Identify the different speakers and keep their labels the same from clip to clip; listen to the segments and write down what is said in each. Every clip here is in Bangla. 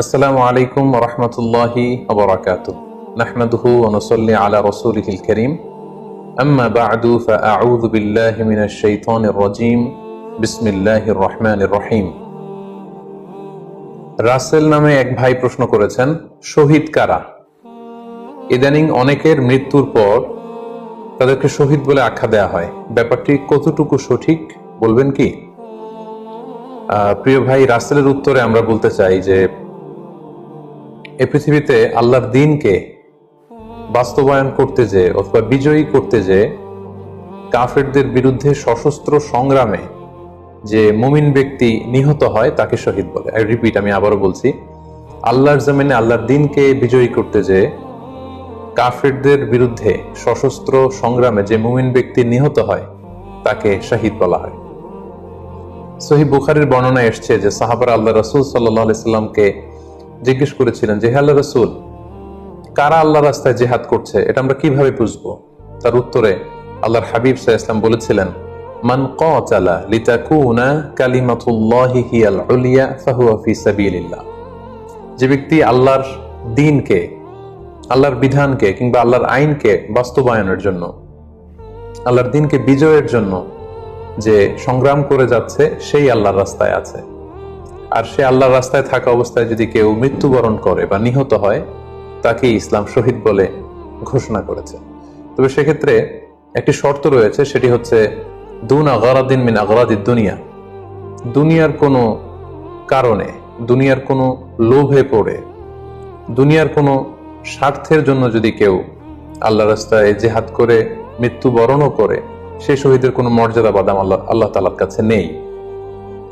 Speaker 1: আসসালামু আলাইকুম ওয়া রাহমাতুল্লাহি ওয়া বারাকাতুহু নাহমাদুহু ওয়া নুসাল্লি আলা রাসূলিহিল কারীম আম্মা বা'দু ফাআউযু বিল্লাহি মিনাশ শাইতানির রাজীম বিসমিল্লাহির রহমানির রহিম। রাসেল নামে এক ভাই প্রশ্ন করেছেন, শহীদ কারা? ইদানিং অনেকের মৃত্যুর পর তাদেরকে শহীদ বলে আখ্যা দেয়া হয়, ব্যাপারটি কতটুকু সঠিক বলবেন কি? প্রিয় ভাই, রাসেলের উত্তরে আমরা বলতে চাই যে এই পৃথিবীতে আল্লাহর দ্বীনকে বাস্তবায়ন করতে যে অথবা বিজয়ী করতে যে কাফেরদের বিরুদ্ধে সশস্ত্র সংগ্রামে যে মুমিন ব্যক্তি নিহত হয় তাকে শহীদ বলে। আমি আবারও বলছি, আল্লাহর জমিনে আল্লাহর দ্বীনকে বিজয়ী করতে যে কাফেরদের বিরুদ্ধে সশস্ত্র সংগ্রামে যে মুমিন ব্যক্তি নিহত হয় তাকে শহীদ বলা হয়। সহিহ বুখারীর বর্ণনায় এসছে যে সাহাবারা আল্লাহ রাসূল সাল্লাল্লাহু আলাইহি সাল্লামকে জিজ্ঞেস করেছিলেন যে, হে আল্লাহ রাসূল, কারা আল্লাহর রাস্তায় জিহাদ করছে এটা আমরা কিভাবে বুঝবো? তার উত্তরে আল্লাহর হাবিব সাল্লাল্লাহু আলাইহি ওয়াসাল্লাম বলেছিলেন, মান কাতালা লিতাকুনা কালিমাতুল্লাহি হিয়াল উলিয়া ফাহুয়া ফি সাবিলিল্লাহ। যে ব্যক্তি আল্লাহর দ্বীনকে, আল্লাহর বিধানকে কিংবা আল্লাহর আইনকে বাস্তবায়নের জন্য, আল্লাহর দ্বীনকে বিজয়ের জন্য যে সংগ্রাম করে যাচ্ছে সেই আল্লাহর রাস্তায় আছে। আর সে আল্লাহর রাস্তায় থাকা অবস্থায় যদি কেউ মৃত্যুবরণ করে বা নিহত হয় তাকে ইসলাম শহীদ বলে ঘোষণা করেছে। তবে সেক্ষেত্রে একটি শর্ত রয়েছে, সেটি হচ্ছে দুনা গারাদিন মিন আগরাদিদ দুনিয়া। দুনিয়ার কোনো কারণে, দুনিয়ার কোনো লোভে পড়ে, দুনিয়ার কোনো স্বার্থের জন্য যদি কেউ আল্লাহ রাস্তায় জিহাদ করে মৃত্যুবরণও করে, সেই শহীদের কোনো মর্যাদা বাদাম আল্লাহ তাআলার কাছে নেই।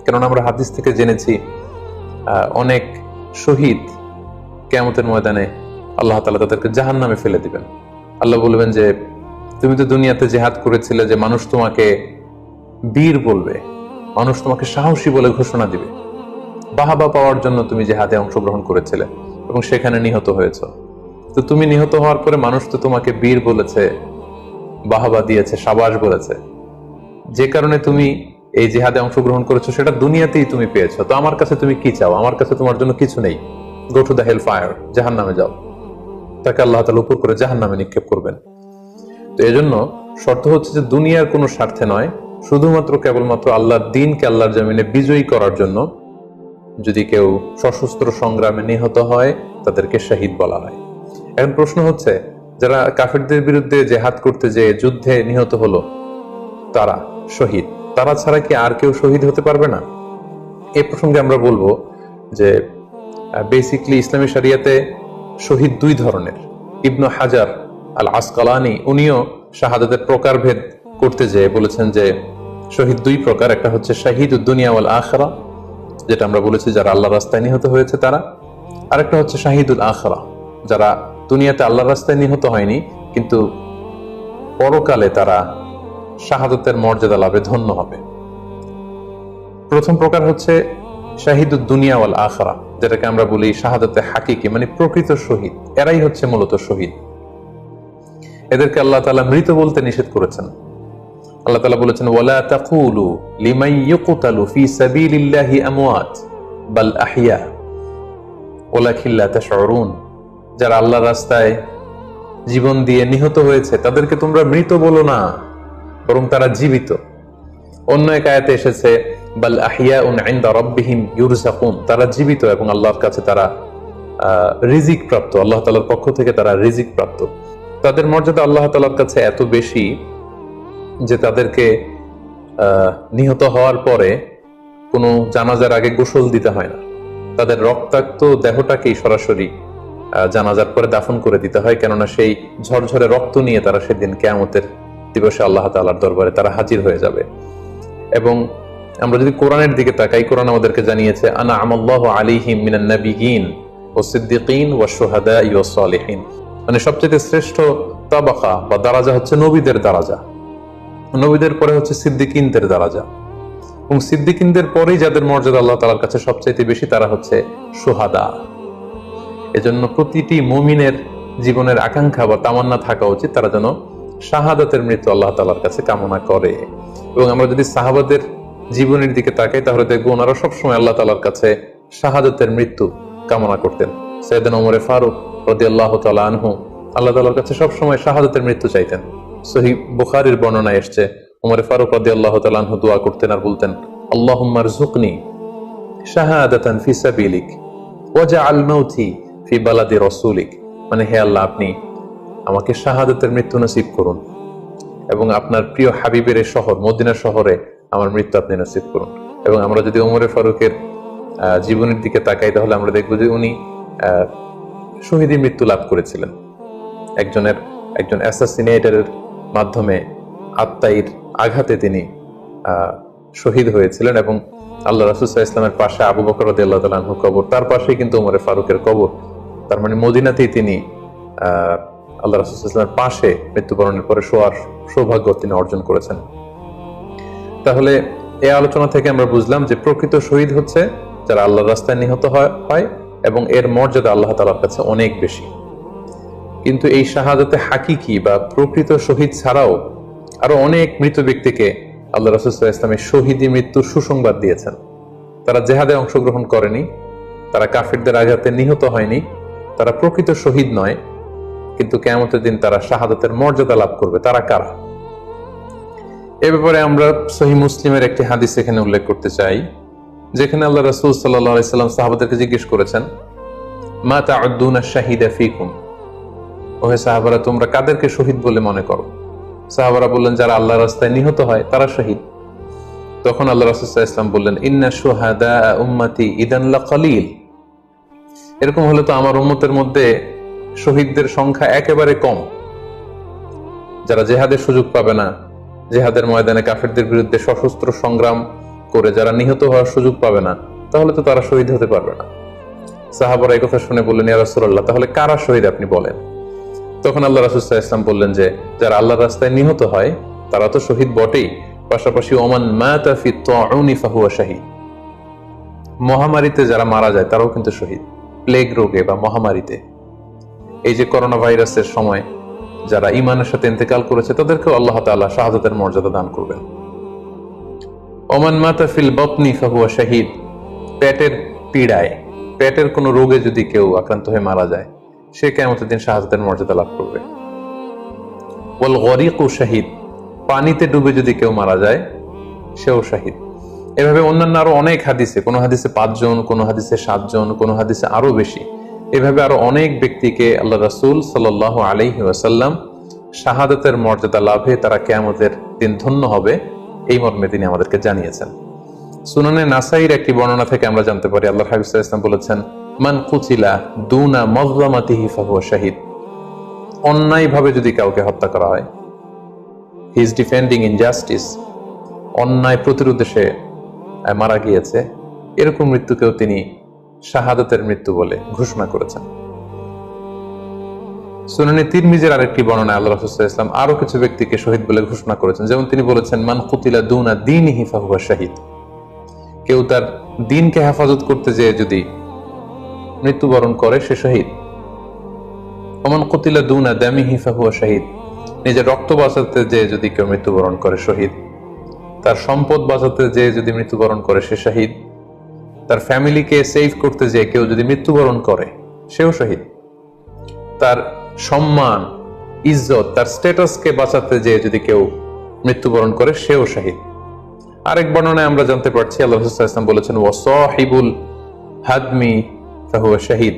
Speaker 1: কারণ আমরা হাদিস থেকে জেনেছি অনেক শহীদ কিয়ামতের ময়দানে আল্লাহ তাআলা তাদেরকে জাহান্নামে ফেলে দিবেন। আল্লাহ বলবেন যে, তুমি তো দুনিয়াতে জিহাদ করেছিলে যে মানুষ তোমাকে বীর বলবে, মানুষ তোমাকে সাহসী বলে ঘোষণা দিবে, বাহাবা পাওয়ার জন্য তুমি জিহাদে অংশগ্রহণ করেছিলে এবং সেখানে নিহত হয়েছ। তো তুমি নিহত হওয়ার পরে মানুষ তো তোমাকে বীর বলেছে, বাহাবা দিয়েছে, সাবাস বলেছে, যে কারণে তুমি এই জিহাদে অংশগ্রহণ করেছো সেটা দুনিয়াতেই তুমি পেয়েছো। তো আমার কাছে তুমি কি চাও? আমার কাছে তোমার জন্য কিছু নেই। Go to the hell fire, জাহান্নামে যাও। তাকে আল্লাহ তাআলা উপর করে জাহান্নামে নিক্ষেপ করবেন। তো এজন্য শর্ত হচ্ছে যে দুনিয়ার কোনো স্বার্থে নয়, শুধুমাত্র কেবলমাত্র আল্লাহর দ্বীনকে আল্লাহর জমিনে বিজয়ী করার জন্য যদি কেউ সশস্ত্র সংগ্রামে নিহত হয় তাদেরকে শহীদ বলা হয়। এখন প্রশ্ন হচ্ছে, যারা কাফেরদের বিরুদ্ধে জিহাদ করতে যে যুদ্ধে নিহত হলো তারা শহীদ, তারা ছাড়া কি আর কেউ শহীদ হতে পারবে না? এই প্রসঙ্গে আমরা বলবো যে বেসিকলি ইসলামী শরিয়াতে শহীদ দুই ধরনের। ইবনু হাজার আল আসকালানি উনিও শাহাদাতের প্রকারভেদ করতে যেয়ে বলেছেন যে শহীদ দুই প্রকার। একটা হচ্ছে শাহিদুদ দুনিয়া ওয়াল আখিরা, যেটা আমরা বলেছি যারা আল্লাহর রাস্তায় নিহত হয়েছে তারা। আরেকটা হচ্ছে শাহিদুল আখিরা, যারা দুনিয়াতে আল্লাহর রাস্তায় নিহত হয়নি কিন্তু পরকালে তারা শাহাদাতের মর্যাদা লাভে ধন্য হবে। প্রথম প্রকার হচ্ছে শাহিদুদ দুনিয়া ওয়াল আখিরা, যেটাকে আমরা বলি শাহাদাতে হাকিকি, মানে প্রকৃত শহীদ। এরাই হচ্ছে মূলত শহীদ। এদেরকে আল্লাহ তাআলা মৃত বলতে নিষেধ করেছেন। আল্লাহ তাআলা বলেছেন, ওয়ালা তাকুলু লিমান ইউকতালু ফি সাবিলিল্লাহি আমওয়াত বাল আহইয়া ওয়ালাকিন লা তাশউরুন। যারা আল্লাহর রাস্তায় জীবন দিয়ে নিহত হয়েছে তাদেরকে তোমরা মৃত বলো না, বরং তারা জীবিত। অন্য এক আয়াতে এসেছে, বাল আহইয়াউন ইনদা রাব্বিহিম ইউরযাকুন, তারা জীবিত এবং আল্লাহর কাছে তারা রিজিক প্রাপ্ত, আল্লাহ তাআলার পক্ষ থেকে তারা রিজিক প্রাপ্ত। তাদের মর্যাদা আল্লাহ তাআলার কাছে এত বেশি যে তাদেরকে নিহত হওয়ার পরে কোনো জানাজার আগে গোসল দিতে হয় না। তাদের রক্তাক্ত দেহটাকেই সরাসরি জানাজার পরে দাফন করে দিতে হয়, কেননা সেই ঝরঝরে রক্ত নিয়ে তারা সেদিন কিয়ামতের দিবসে আল্লাহ তাআলার দরবারে তারা হাজির হয়ে যাবে। এবং আমরা যদি কোরআনের দিকে তাকাই, কোরআন আমাদেরকে জানিয়েছে, আনা আমাল্লাহু আলাইহিম মিনান নাবিয়িন ওয়াস সিদ্দিকিন ওয়াশ শুহাদাই ওয়াস সালিহিন, মানে সবচেয়ে শ্রেষ্ঠ তাবাকা বা দারাজা হচ্ছে নবীদের দারাজা, নবীদের পরে হচ্ছে সিদ্দিকিনদের দারাজা, এবং সিদ্দিকিনদের পরেই যাদের মর্যাদা আল্লাহ তাআলার কাছে সবচাইতে বেশি তারা হচ্ছে শুহাদা। এজন্য প্রতিটি মুমিনের জীবনের আকাঙ্ক্ষা বা তামান্না থাকা উচিত তারা যেন শাহাদাতের মৃত্যু আল্লাহ তাআলার কাছে কামনা করে। এবং আমরা যদি সাহাবাদের জীবনের দিকে তাকাই তাহলে দেখবো ওনারা সবসময় আল্লাহ তাআলার কাছে শাহাদাতের মৃত্যু কামনা করতেন। সাইয়েদনা ওমর ফারুক রাদিয়াল্লাহু তাআলা আনহু আল্লাহ তাআলার কাছে সবসময় শাহাদাতের মৃত্যু চাইতেন। সহিহ বুখারীর বর্ণনায় এসেছে ওমর ফারুক রাদিয়াল্লাহু তাআলা আনহু দোয়া করতেন আর বলতেন, আল্লাহুম্মা রযুকনি শাহাদাতান ফি সাবিলিক ওয়াজআল মাউতি ফি বালাদি রাসূলিক, মানে হে আল্লাহ, আপনি আমাকে শাহাদাতের মৃত্যু নসিব করুন এবং আপনার প্রিয় হাবিবের এই শহর মদিনা শহরে আমার মৃত্যু আপনি নসিব করুন। এবং আমরা যদি ওমর ফারুকের জীবনের দিকে তাকাই তাহলে আমরা দেখব যে উনি শহীদী মৃত্যু লাভ করেছিলেন। একজন অ্যাসাসিনেটরের মাধ্যমে আত্মাইর আঘাতে তিনি শহীদ হয়েছিলেন এবং আল্লাহ রাসূল সাল্লাল্লাহু আলাইহি ওয়াসাল্লামের পাশে আবু বকর রাদিয়াল্লাহু তাআলা আনহু কবর, তার পাশেই কিন্তু ওমর ফারুকের কবর। তার মানে মদিনাতেই তিনি আল্লাহ রাসূল সাল্লাল্লাহু আলাইহি ওয়াসাল্লামের পাশে মৃত্যুবরণের পরে শোয়ার সৌভাগ্য তিনি অর্জন করেছেন। তাহলে এই আলোচনা থেকে আমরা বুঝলাম যে প্রকৃত শহীদ হচ্ছে যারা আল্লাহর রাস্তায় নিহত হয় এবং এর মর্যাদা আল্লাহ তাআলার কাছে অনেক বেশি। কিন্তু এই শাহাদাতে হাকিকি বা প্রকৃত শহীদ ছাড়াও আরো অনেক মৃত ব্যক্তিকে আল্লাহ রাসূল সাল্লাল্লাহু আলাইহি ওয়াসাল্লাম শহীদী মৃত্যুর সুসংবাদ দিয়েছেন। তারা জিহাদে অংশগ্রহণ করেনি, তারা কাফিরদের আঘাতে নিহত হয়নি, তারা প্রকৃত শহীদ নয়, কিন্তু কিয়ামতের দিন তারা শাহাদাতের মর্যাদা লাভ করবে। তারা কারা? এ ব্যাপারে আমরা সহিহ মুসলিমের একটি হাদিস এখানে উল্লেখ করতে চাই, যেখানে আল্লাহ রাসূল সাল্লাল্লাহু আলাইহি ওয়াসাল্লাম সাহাবাদেরকে জিজ্ঞেস করেছেন, মা তা'উদ্দুনা শাহিদা ফীকুম, ওহে সাহাবারা, তোমরা কাদেরকে শহীদ বলে মনে করো? সাহাবারা বললেন, যারা আল্লাহর রাস্তায় নিহত হয় তারা শহীদ। তখন আল্লাহ রাসূল সাল্লাল্লাহু আলাইহি ওয়াসাল্লাম বললেন, ইন্না শুহাদা উম্মতি ইদান লাকালিল, এরকম হলে তো আমার উম্মতের মধ্যে শহীদদের সংখ্যা একেবারে কম। যারা জিহাদের সুযোগ পাবে না, জিহাদের ময়দানে কাফিরদের বিরুদ্ধে সশস্ত্র সংগ্রাম করে যারা নিহত হওয়ার সুযোগ পাবে না, তাহলে তো তারা শহীদ হতে পারবে না। সাহাবারা এই কথা শুনে বললেন, ইয়া রাসূলুল্লাহ, তাহলে কারা শহীদ আপনি বলেন। তখন আল্লাহ রাসূল সাল্লাল্লাহু আলাইহি ওয়াসাল্লাম বললেন যে যারা আল্লাহর রাস্তায় নিহত হয় তারা তো শহীদ বটেই, পাশাপাশি ওমান মাতা ফি তাউনি ফাহুয়া শাহীদ, মহামারীতে যারা মারা যায় তারাও কিন্তু শহীদ। প্লেগ রোগে বা মহামারীতে, এই যে করোনা ভাইরাসের সময় যারা ঈমানের সাথে ইন্তেকাল করেছে তাদেরকেও আল্লাহ তাআলা শাহাদাতের মর্যাদা দান করবেন। ওমান মাতা ফিল বাতনি ফাহুয়া শাহীদ, পেটের পীড়ায়, পেটের কোনো রোগে যদি কেউ আক্রান্ত হয়ে মারা যায় সে কিয়ামতের দিন শাহাদাতের মর্যাদা লাভ করবে। ওয়াল গরিকু শাহীদ, পানিতে ডুবে যদি কেউ মারা যায় সেও শাহীদ। এভাবে অন্যান্য আরো অনেক হাদিসে, কোন হাদিসে 5 জন, কোন হাদিসে 7 জন, কোন হাদিসে আরো বেশি, এভাবে আরো অনেক ব্যক্তিকে আল্লাহ রাসূল সাল্লাল্লাহু আলাইহি ওয়াসাল্লাম শাহাদাতের মর্যাদা লাভে তারা কিয়ামতের দিন ধন্য হবে এই মর্মে তিনি আমাদেরকে জানিয়েছেন। সুনানে নাসাইর একটি বর্ণনা থেকে আমরা জানতে পারি আল্লাহর হাবিব সাল্লাল্লাহু আলাইহি ওয়াসাল্লাম বলেছেন, মান কুতিলা দুনা মাজলামাতিহি ফাহুয়া শাহীদ, অন্যায়ভাবে যদি কাউকে হত্যা করা হয়, হি ইজ ডিফেন্ডিং ইনজাস্টিস, অন্যায় প্রতিরোধে সে মারা গিয়েছে, এরকম মৃত্যুকেও তিনি শাহাদাতের মৃত্যু বলে ঘোষণা করেছেন। সুনানে তিরমিজির আরেকটি বর্ণনায় আল্লাহ রাসূল সাল্লাল্লাহু আলাইহি ওয়াসাল্লাম আরো কিছু ব্যক্তিকে শহীদ বলে ঘোষণা করেছেন। যেমন তিনি বলেছেন, মান কুতিলা দুনা দীনিহি ফাহুয়া শাহীদ, কেউ তার দ্বীনকে হেফাজত করতে যেয়ে যদি মৃত্যুবরণ করে সে শহীদ। ওমান কুতিলা দুনা দামিহি ফাহুয়া শাহীদ, নিজের রক্ত বাঁচাতে যেয়ে যদি কেউ মৃত্যুবরণ করে শহীদ। তার সম্পদ বাঁচাতে যেয়ে যদি মৃত্যুবরণ করে সে শহীদ। তার ফ্যামিলিকে সেভ করতে যেয়ে কেউ যদি মৃত্যুবরণ করে সেও শহীদ। তার সম্মান, ইজ্জত, তার স্ট্যাটাসকে বাঁচাতে যেয়ে যদি কেউ মৃত্যুবরণ করে সেও শহীদ। আরেক বর্ণনায় আমরা জানতে পারছি আল্লাহ রাসূল সাল্লাল্লাহু আলাইহি ওয়াসাল্লাম বলেছেন, ওয়া সাহিবুল হাদমি ফাহুয়া শাহীদ,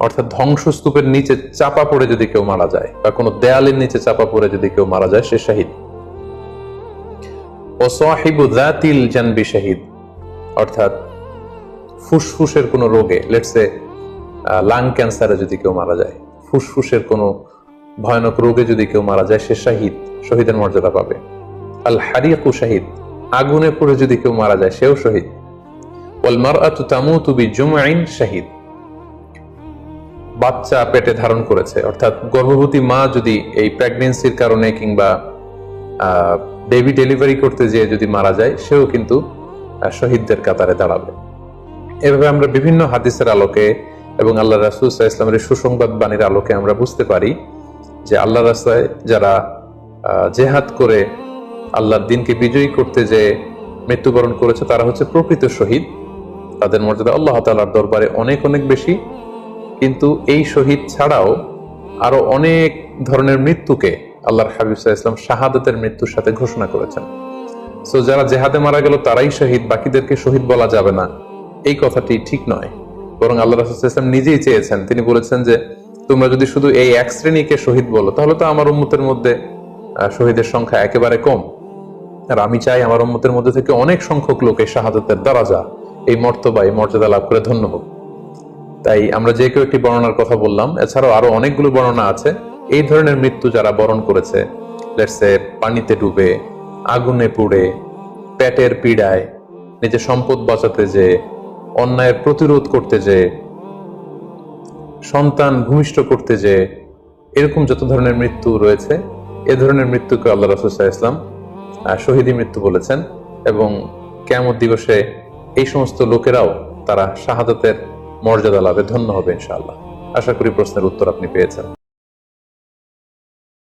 Speaker 1: অর্থাৎ ধ্বংসস্তূপের নিচে চাপা পড়ে যদি কেউ মারা যায় বা কোনো দেয়ালের নিচে চাপা পড়ে যদি কেউ মারা যায় সে শহীদ। ও সাহিবু যাতিল জানবি শাহীদ, অর্থাৎ ফুসফুসের কোনো রোগে, লেটস সে লাং ক্যান্সারে যদি কেউ মারা যায়, ফুসফুসের কোনো ভয়ানক রোগে যদি কেউ মারা যায় সে শহীদ, শহীদের মর্যাদা পাবে। আল হারিকু শাহীদ, আগুনে পড়ে যদি কেউ মারা যায় সেও শহীদ। ওয়াল মারআতু তামুতু বিজুমইন শাহীদ, বাচ্চা পেটে ধারণ করেছে, অর্থাৎ গর্ভবতী মা যদি এই প্রেগন্যান্সির কারণে কিংবা বেবি ডেলিভারি করতে যেয়ে যদি মারা যায় সেও কিন্তু শহীদদের কাতারে দাঁড়াবে। এভাবে আমরা বিভিন্ন হাদিসের আলোকে এবং আল্লাহ রাসূল সাল্লাল্লাহু আলাইহি ওয়াসাল্লামের সুসংবাদ বাণীর আলোকে আমরা বুঝতে পারি যে আল্লাহর রাস্তায় যারা জিহাদ করে আল্লাহর দ্বীনকে বিজয়ী করতে যে মৃত্যুবরণ করেছে তারা হচ্ছে প্রকৃত শহীদ। তাদের মর্যাদা আল্লাহ তাআলার দরবারে অনেক অনেক বেশি। কিন্তু এই শহীদ ছাড়াও আরো অনেক ধরনের মৃত্যুকে আল্লাহর হাবিব সাল্লাল্লাহু আলাইহি ওয়াসাল্লাম শাহাদাতের মৃত্যুর সাথে ঘোষণা করেছেন। সো যারা জেহাদে মারা গেল তারাই শহীদ, বাকিদেরকে শহীদ বলা যাবে না, এই কথাটি ঠিক নয়। বরং আল্লাহ রাসূল সাল্লাল্লাহু আলাইহি ওয়াসাল্লাম নিজেই চেয়েছেন, তিনি বলেছেন যে তোমরা যদি শুধু এই এক শ্রেণীকে শহীদ বলো তাহলে তো আমার উম্মতের মধ্যে শহীদের সংখ্যা একেবারে কম। আর আমি চাই আমার উম্মতের মধ্যে থেকে অনেক সংখ্যক লোক এই শাহাদাতের দারাজা, এই মর্তবা, এই মর্যাদা লাভ করে ধন্য হোক। তাই আমরা যে কেউ একটি বর্ণনার কথা বললাম, এছাড়াও আরো অনেকগুলো বর্ণনা আছে। এই ধরনের মৃত্যু যারা বরণ করেছে, লেটসে পানিতে ডুবে, আগুনে পুড়ে, পেটের পীড়ায়, নিজের সম্পদ বাঁচাতে যে, অন্যায়ের প্রতিরোধ করতে যে, সন্তান ভূমিষ্ঠ করতে যে, এরকম যত ধরনের মৃত্যু রয়েছে, এ ধরনের মৃত্যুকে আল্লাহ রাসূল সাল্লাল্লাহু আলাইহি ওয়াসাল্লাম শহীদি মৃত্যু বলেছেন। এবং কিয়ামত দিবসে এই সমস্ত লোকেরাও তারা শাহাদাতের মর্যাদা লাভে ধন্য হবে ইনশাআল্লাহ। আশা করি প্রশ্নের উত্তর আপনি পেয়েছেন।